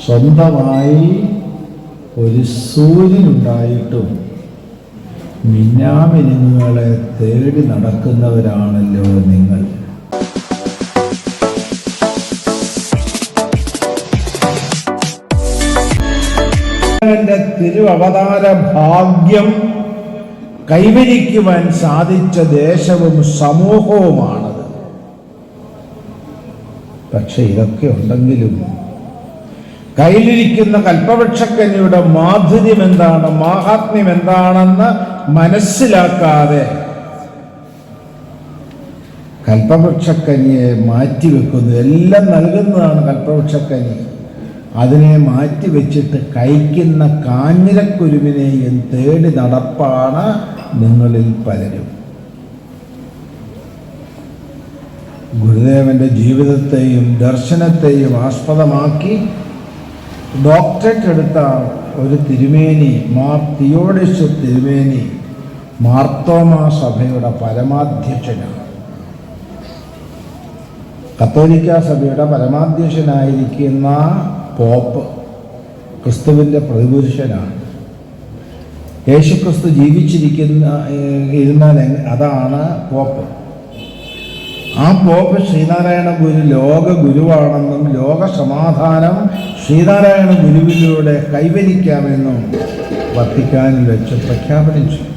സ്വന്തമായി ഒരു സൂര്യനുണ്ടായിട്ടും മിന്നാമിനുങ്ങളെ തേടി നടക്കുന്നവരാണല്ലോ നിങ്ങൾ. തിരുവവതാര ഭാഗ്യം കൈവരിക്കുവാൻ സാധിച്ച ദേശവും സമൂഹവുമാണത്. പക്ഷെ ഇതൊക്കെ ഉണ്ടെങ്കിലും കയ്യിലിരിക്കുന്ന കൽപ്പവൃക്ഷക്കനിയുടെ മാധുര്യം എന്താണ്, മാഹാത്മ്യം എന്താണെന്ന് മനസ്സിലാക്കാതെ കൽപ്പവൃക്ഷക്കനിയെ മാറ്റിവെക്കുന്നു. എല്ലാം നൽകുന്നതാണ് കൽപ്പവൃക്ഷക്കനി. അതിനെ മാറ്റിവെച്ചിട്ട് കഴിക്കുന്ന കാഞ്ഞിരക്കുരുവിനെയും തേടി നടപ്പാണ് നിങ്ങളിൽ പലരും. ഗുരുദേവന്റെ ജീവിതത്തെയും ദർശനത്തെയും ആസ്പദമാക്കി ഡോക്ടറേറ്റ് എടുത്ത ഒരു തിരുമേനി, മാർ തിയോഡോഷ്യസ് തിരുമേനി, മാർത്തോമാ സഭയുടെ പരമാധ്യക്ഷനാണ്. കത്തോലിക്ക സഭയുടെ പരമാധ്യക്ഷനായിരിക്കുന്ന പോപ്പ് ക്രിസ്തുവിൻ്റെ പ്രതിപുരുഷനാണ്. യേശുക്രിസ്തു ഇരുന്നാൽ അതാണ് പോപ്പ്. ആ പോപ്പ് ശ്രീനാരായണ ഗുരു ലോക ഗുരുവാണെന്നും ലോക സമാധാനം ശ്രീനാരായണ ഗുരുവിലൂടെ കൈവരിക്കാമെന്നും വത്തിക്കാനിൽ വെച്ച് പ്രഖ്യാപനം ചെയ്തു.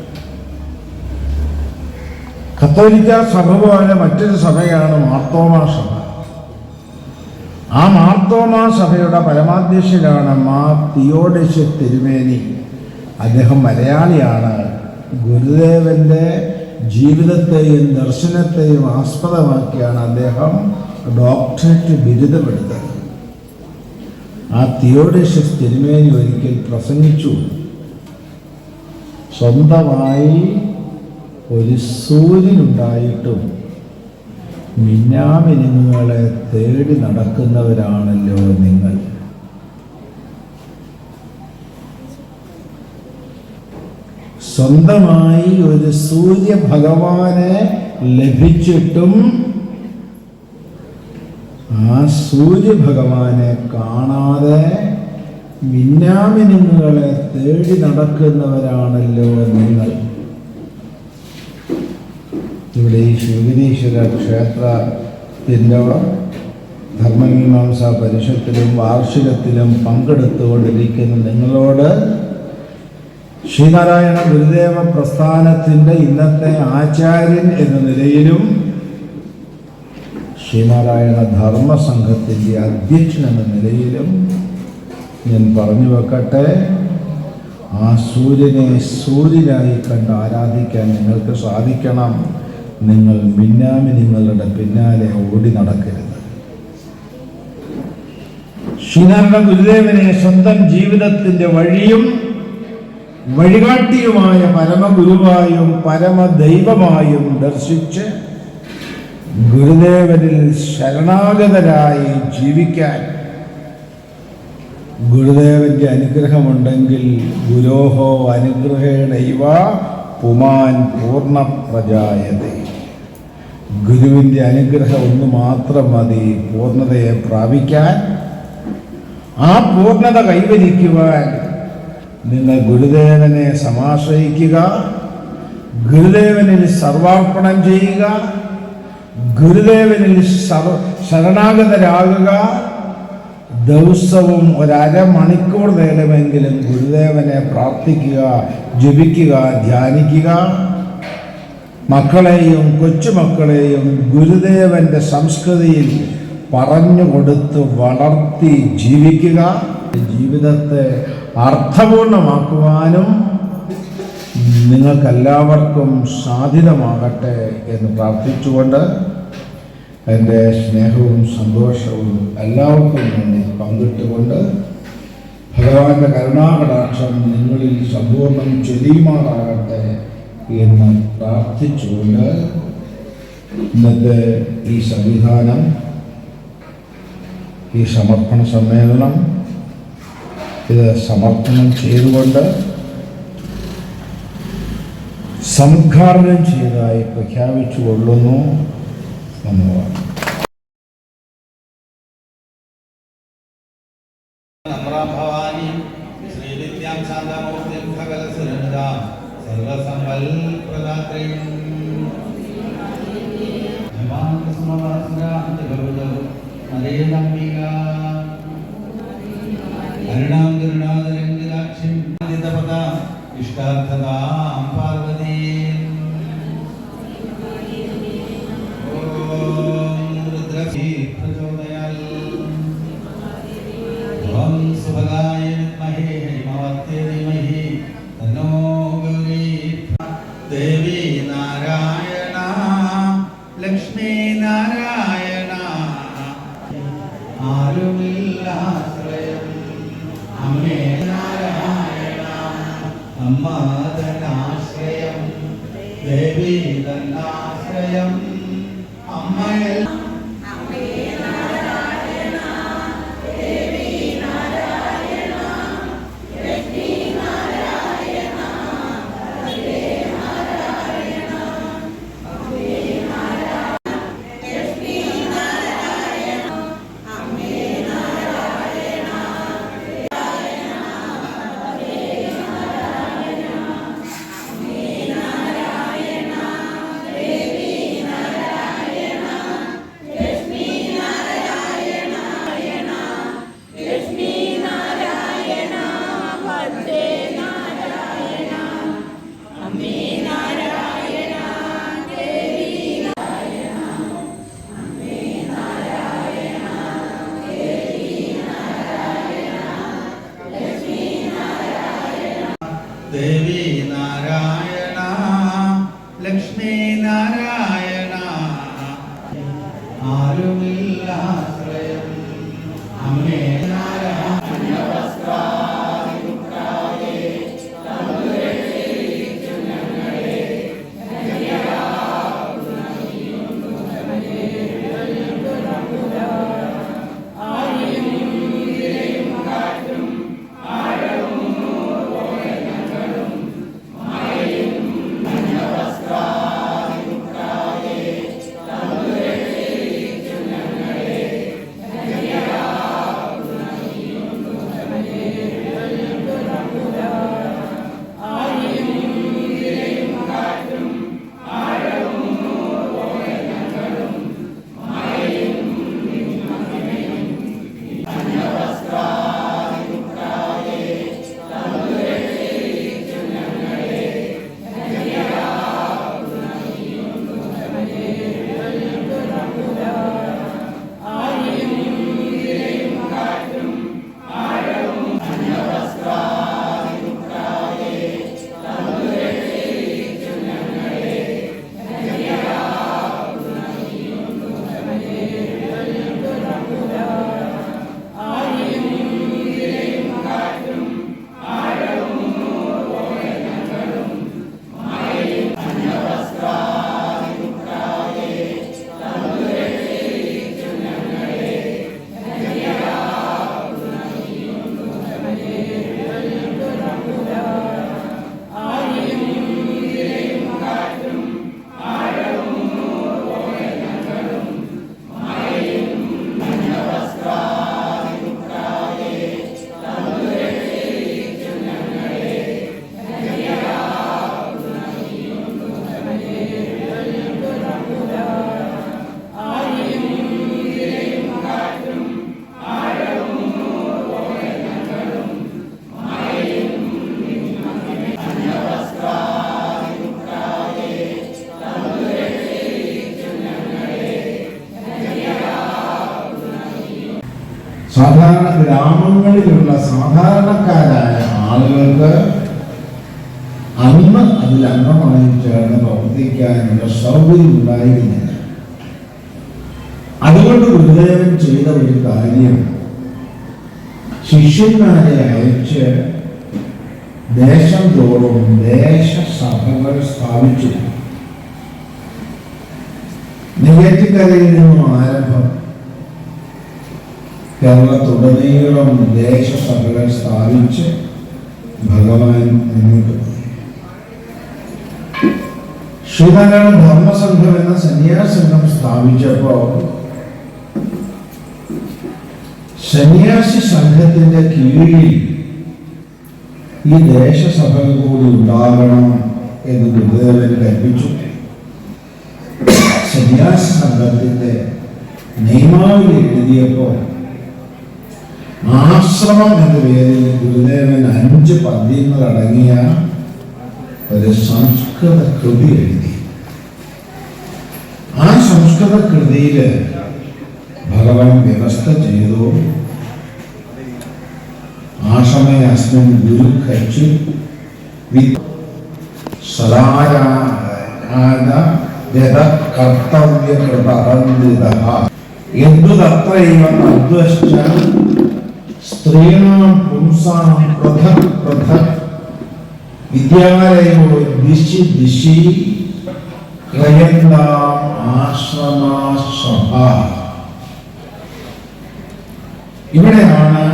കത്തോലിക്ക സഭ പോലെ മറ്റൊരു സഭയാണ് മാർത്തോമാ സഭ. ആ മാർത്തോമാ സഭയുടെ പരമാധ്യക്ഷനാണ് മാർ തിയോഡോഷ്യസ് തിരുമേനി. അദ്ദേഹം മലയാളിയാണ്. ഗുരുദേവന്റെ ജീവിതത്തെയും ദർശനത്തെയും ആസ്പദമാക്കിയാണ് അദ്ദേഹം ഡോക്ടറേറ്റ് ബിരുദമെടുത്തത്. ആ തിയോഡോഷ്യസ് തിരുമേനി ഒരിക്കൽ പ്രസംഗിച്ചു, സ്വന്തമായി ഒരു സൂര്യനുണ്ടായിട്ടും മിന്നാമിനുങ്ങളെ തേടി നടക്കുന്നവരാണല്ലോ നിങ്ങൾ. സ്വന്തമായി ഒരു സൂര്യഭഗവാനെ ലഭിച്ചിട്ടും ആ സൂര്യഭഗവാനെ കാണാതെ മിന്നാമിനുങ്ങളെ തേടി നടക്കുന്നവരാണല്ലോ നിങ്ങൾ. ഇവിടെ ഈ ശിവഗിരീശ്വര ക്ഷേത്രത്തിൻ്റെ ധർമ്മമീമാംസാ പരിഷത്തിലും വാർഷികത്തിലും പങ്കെടുത്തുകൊണ്ടിരിക്കുന്ന നിങ്ങളോട് ശ്രീനാരായണ ഗുരുദേവ പ്രസ്ഥാനത്തിൻ്റെ ഇന്നത്തെ ആചാര്യൻ എന്ന നിലയിലും ശ്രീനാരായണ ധർമ്മസംഘത്തിൻ്റെ അധ്യക്ഷൻ എന്ന നിലയിലും ഞാൻ പറഞ്ഞു വെക്കട്ടെ, ആ സൂര്യനെ സൂര്യനായി കണ്ട് ആരാധിക്കാൻ നിങ്ങൾക്ക് സാധിക്കണം. നിങ്ങൾ മിന്നാമിനുങ്ങളുടെ പിന്നാലെ ഓടി നടക്കരുത്. ശ്രീനാരായണ ഗുരുദേവനെ സ്വന്തം ജീവിതത്തിൻ്റെ വഴിയും വഴികാട്ടിയുമായ പരമഗുരുവായും പരമദൈവമായും ദർശിച്ച് ഗുരുദേവനിൽ ശരണാഗതരായി ജീവിക്കാൻ ഗുരുദേവന്റെ അനുഗ്രഹമുണ്ടെങ്കിൽ ഗുരോഹോ അനുഗ്രഹേണൈവ പുമാൻ പൂർണ്ണ പ്രജായതേ. ഗുരുവിൻ്റെ അനുഗ്രഹം ഒന്ന് മാത്രം മതി പൂർണ്ണതയെ പ്രാപിക്കാൻ. ആ പൂർണ്ണത കൈവരിക്കുവാൻ നിങ്ങൾ ഗുരുദേവനെ സമാശ്രയിക്കുക, ഗുരുദേവനിൽ സർവാർപ്പണം ചെയ്യുക, ഗുരുദേവനിൽ ശരണാഗതരാകുക. ദിവസവും ഒരമണിക്കൂർ നേരമെങ്കിലും ഗുരുദേവനെ പ്രാർത്ഥിക്കുക, ജപിക്കുക, ധ്യാനിക്കുക. മക്കളെയും കൊച്ചുമക്കളെയും ഗുരുദേവന്റെ സംസ്കൃതിയിൽ പറഞ്ഞുകൊടുത്ത് വളർത്തി ജീവിക്കുക. ജീവിതത്തെ അർത്ഥപൂർണമാക്കുവാനും നിങ്ങൾക്കെല്ലാവർക്കും സാധ്യതമാകട്ടെ എന്ന് പ്രാർത്ഥിച്ചുകൊണ്ട് എൻ്റെ സ്നേഹവും സന്തോഷവും എല്ലാവർക്കും വേണ്ടി പങ്കിട്ടുകൊണ്ട് ഭഗവാന്റെ കരുണാകടാക്ഷം നിങ്ങളിൽ സമ്പൂർണ്ണം ചൊരിയുമാറാകട്ടെ എന്ന് പ്രാർത്ഥിച്ചുകൊണ്ട് ഇന്നത്തെ ഈ സംവിധാനം, ഈ സമർപ്പണ സമ്മേളനം ഇത് സമർപ്പണം ചെയ്തുകൊണ്ട് സംഘാടനം ചെയ്തതായി പ്രഖ്യാപിച്ചു കൊള്ളുന്നു. നന്ദി. നമ്രാം ഭവാനി ശ്രീവിദ്യാം ശാന്താമൂർത്തിം ഭഗവത്സുരനിതാം സർവസമ്പൽ പ്രദാത്രീം അരുണാം കരുണാതരംഗിതാക്ഷിം ഇഷ്ടാർത്ഥതാം പാർവതീം ഓം രുദ്രസീ പ്രചോദയാൽ ഓം സുഭഗായ വിദ്മഹേ ഹൈമവത്യ ധീമഹി തന്നോ ഗൗരീ ദേവി നാരായണ ലക്ഷ്മീ നാരായണ ആരുമില്ലാശ്രയം അമ്മേ നാരായണ അമ്മ തന്നാശ്രയം ദേവി തന്നാശ്രയം അമ്മയിൽ ദേവി നാരായണ ലക്ഷ്മീ നാരായണ ആരുമില്ലാശ്രയം അമ്മേ നാരായണ സാധാരണ ഗ്രാമങ്ങളിലുള്ള സാധാരണക്കാരായ ആളുകൾക്ക് അന്ന് അതിൽ അംഗമായി ചേർന്ന് പ്രവർത്തിക്കാനുള്ള സൗകര്യം ഉണ്ടായിരുന്നില്ല. അതുകൊണ്ട് ഗുരുദേവൻ ചെയ്ത ഒരു കാര്യം ശിഷ്യന്മാരെ അയച്ച് ദേശം തോറും ദേശസഭകൾ സ്ഥാപിച്ചു. നെയ്യാറ്റിൻകരയിൽ നിന്നും ആരംഭം കേരളത്തുടനീളം ദേശസഭകൾ സ്ഥാപിച്ച് ഭഗവാൻ മുന്നോട്ട് പോയി. ശ്രീനാരായണ ധർമ്മസംഘം എന്ന സന്യാസംഘം സ്ഥാപിച്ചപ്പോൾ സന്യാസി സംഘത്തിന്റെ കീഴിൽ ഈ ദേശസഭകൾ കൂടി ഉണ്ടാകണം എന്ന് ഗുരുദേവൻ കൽപ്പിച്ചു. സന്യാസി സംഘത്തിന്റെ നിയമാവലി എഴുതിയപ്പോൾ ആശ്രമം എന്ന പേരിൽ ഗുരുദേവൻ 5 പദ്യങ്ങളടങ്ങിയ ഒരു സംസ്കൃത കൃതി എഴുതി. ആ സംസ്കൃത കൃതിയില് ഭഗവാൻ വ്യവസ്ഥ ചെയ്തു. ആശ്രമേ അസ്മിൻ ഗുരു കച്ചു യദ്വതത്രൈവ തദ്വശ്ച സ്ത്രീണാം പുംസാം പൃഥക് പൃഥക് വിദ്യാലയോ ദിശി ദിശി ക്രയന്താം ആശ്രമസഭ. ഇവിടെയാണ്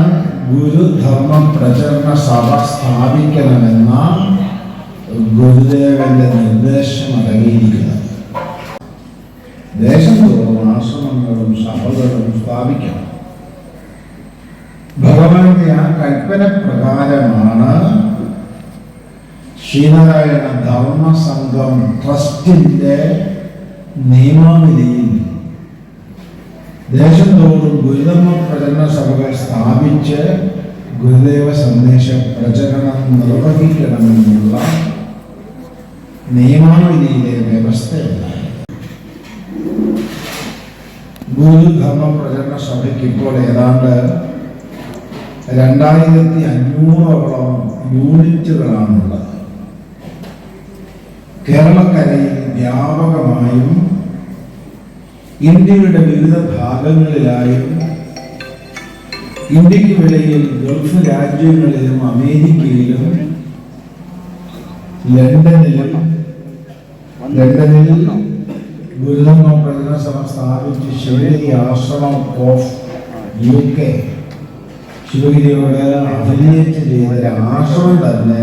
ഗുരുധർമ്മ പ്രചരണ സഭ സ്ഥാപിക്കണമെന്ന ഗുരുദേവന്റെ നിർദ്ദേശം അടങ്ങിയിരിക്കുന്നത്. ദേശം തോറും ആശ്രമങ്ങളും സഭകളും സ്ഥാപിക്കണം. ഭഗവാന്റെ ആ കൽപ്പന പ്രകാരമാണ് ശ്രീനാരായണ ധർമ്മസംഘം ട്രസ്റ്റിന്റെ നിയമാവലിയിൽ ദേശം തോറും ഗുരുധർമ്മ പ്രചരണ സഭകൾ സ്ഥാപിച്ച് ഗുരുദേവ സന്ദേശ പ്രചരണം നിർവഹിക്കണമെന്നുള്ള നിയമാവലിയിലെ വ്യവസ്ഥയുണ്ടായി. ഗുരുധർമ്മ പ്രചരണ സഭയ്ക്ക് ഇപ്പോൾ ഏതാണ്ട് 2500ഓളം യൂണിറ്റുകളാണുള്ളത്. കേരളക്കരയിൽ വ്യാപകമായും ഇന്ത്യയുടെ വിവിധ ഭാഗങ്ങളിലായും ഇന്ത്യക്ക് വെളിയിൽ ഗൾഫ് രാജ്യങ്ങളിലും അമേരിക്കയിലും ലണ്ടനിൽ ഗുരുധർമ്മ പ്രചരണ സഭ സ്ഥാപിച്ച് ശിവഗിരി ആശ്രമം ഓഫ് UK ശിവഗിരിയോട് അഫിലിയേറ്റ് ചെയ്ത ആശ്രമം തന്നെ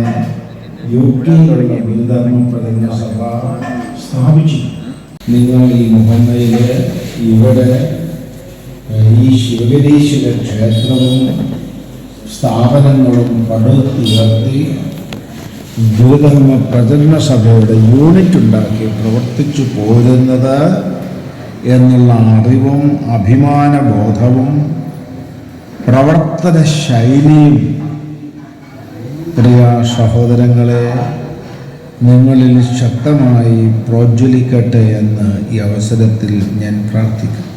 UK ഗുരുധർമ്മ പ്രചരണ സഭ സ്ഥാപിച്ചു. നിങ്ങൾ ഈ മുഹമ്മയില് ഇവിടെ ഈ ശിവഗിരീശ്വര ക്ഷേത്രവും സ്ഥാപനങ്ങളും പടുത്തുയർത്തി ഗുരുധർമ്മ പ്രചരണ സഭയുടെ യൂണിറ്റ് ഉണ്ടാക്കി പ്രവർത്തിച്ചു പോരുന്നത് എന്നുള്ള അറിവും അഭിമാനബോധവും പ്രവർത്തന ശൈലിയും പ്രിയ സഹോദരങ്ങളെ നിങ്ങളിൽ ശക്തമായി പ്രോജ്വലിക്കട്ടെ എന്ന് ഈ അവസരത്തിൽ ഞാൻ പ്രാർത്ഥിക്കുന്നു.